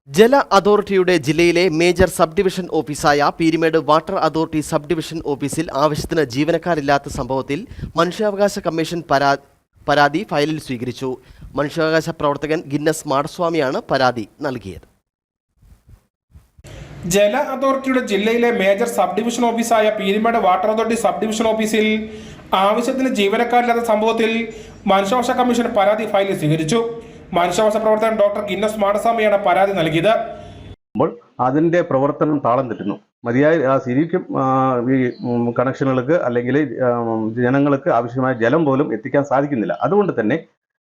ജല അതോറിറ്റിയുടെ ജില്ലയിലെ മേജർ സബ് ഡിവിഷൻ ഓഫീസായ Peermade water authority sub division ഓഫീസിൽ ആവശ്യത്തിന് ജീവനക്കാരില്ലാത്ത സംഭവത്തിൽ മനുഷ്യാവകാശ കമ്മീഷൻ പരാതി ഫയലിൽ സ്വീകരിച്ചു. മനുഷ്യാവകാശ പ്രവർത്തകൻ ഗിന്നസ് മാടസ്വാമിയാണ് പരാതി നൽകിയത്. ജല അതോറിറ്റിയുടെ ജില്ലയിലെ മേജർ സബ് ഡിവിഷൻ ഓഫീസായ Peermade water authority sub division ഓഫീസിൽ ആവശ്യത്തിന് ജീവനക്കാരില്ലാത്ത സംഭവത്തിൽ മനുഷ്യാവകാശ കമ്മീഷൻ പരാതി ഫയലിൽ സ്വീകരിച്ചു. മനുഷ്യാവകാശ പ്രവർത്തകൻ ഡോക്ടർ ഗിന്നസ് മാടസ്വാമിയാണ് പരാതി നൽകിയത്. അതിന്റെ പ്രവർത്തനം താളം തെറ്റുന്നു. മതിയായ ശരിക്കും ഈ കണക്ഷനുകൾക്ക് അല്ലെങ്കിൽ ജനങ്ങൾക്ക് ആവശ്യമായ ജലം പോലും എത്തിക്കാൻ സാധിക്കുന്നില്ല. അതുകൊണ്ട് തന്നെ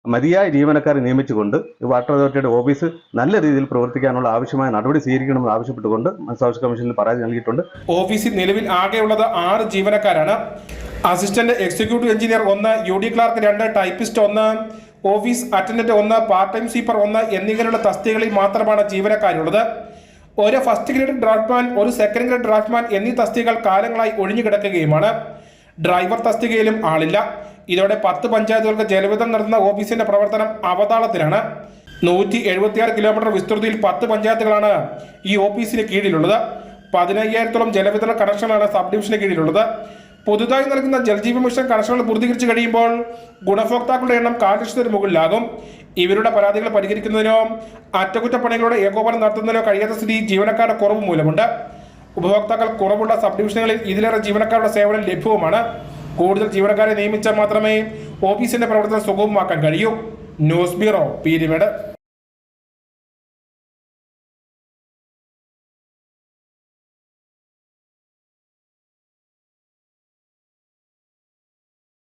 മതിയായ ജീവനക്കാരെ നിയമിച്ചുകൊണ്ട് വാട്ടർ അതോറിറ്റിയുടെ ഓഫീസ് നല്ല രീതിയിൽ പ്രവർത്തിക്കാനുള്ള ആവശ്യമായ നടപടി സ്വീകരിക്കണമെന്ന് ആവശ്യപ്പെട്ടുകൊണ്ട് മനുഷ്യാവകാശ കമ്മീഷനിൽ പരാതി നൽകിയിട്ടുണ്ട്. ഓഫീസിൽ നിലവിൽ ആകെയുള്ളത് 6 ജീവനക്കാരാണ്. Assistant executive engineer 1, UD clerk 2, typist 1, office attendant 1, part time sweeper 1 എന്നിങ്ങനെയുള്ള തസ്തികകളിൽ മാത്രമാണ് ജീവനക്കാരുള്ളത്. ഒരു ഫസ്റ്റ് ഗ്രേഡ് ഡ്രാഫ്റ്റ്മാൻ, ഒരു സെക്കൻഡ് ഗ്രേഡ് ഡ്രാഫ്റ്റ്മാൻ എന്നീ തസ്തികകൾ കാലങ്ങളായി ഒഴിഞ്ഞു കിടക്കുകയുമാണ്. ഡ്രൈവർ തസ്തികയിലും ആളില്ല. ഇതോടെ 10 പഞ്ചായത്തുകൾക്ക് ജലവിതരണം നടത്തുന്ന ഓഫീസിന്റെ പ്രവർത്തനം അവതാളത്തിലാണ്. 176 കിലോമീറ്റർ വിസ്തൃതിയിൽ 10 പഞ്ചായത്തുകളാണ് ഈ ഓഫീസിന് കീഴിലുള്ളത്. 15,000-ഓളം ജലവിതരണ കണക്ഷനാണ് സബ് ഡിവിഷന് കീഴിലുള്ളത്. പുതുതായി നൽകുന്ന ജൽജീവൻ മിഷൻ കണക്ഷനുകൾ പൂർത്തീകരിച്ചു കഴിയുമ്പോൾ ഗുണഭോക്താക്കളുടെ എണ്ണം 4,00,000-ന് മുകളിലാകും. ഇവരുടെ പരാതികൾ പരിഹരിക്കുന്നതിനോ അറ്റകുറ്റപ്പണികളുടെ ഏകോപനം നടത്തുന്നതിനോ കഴിയാത്ത സ്ഥിതി ജീവനക്കാരുടെ കുറവ് മൂലമുണ്ട്. ഉപഭോക്താക്കൾ കുറവുള്ള സബ് ഡിവിഷനുകളിൽ ഇതിലേറെ ജീവനക്കാരുടെ സേവനം ലഭ്യവുമാണ്. കൂടുതൽ ജീവനക്കാരെ നിയമിച്ചാൽ മാത്രമേ ഓഫീസിന്റെ പ്രവർത്തനം സുഗമമാക്കാൻ കഴിയൂ. News bureau, Peermade.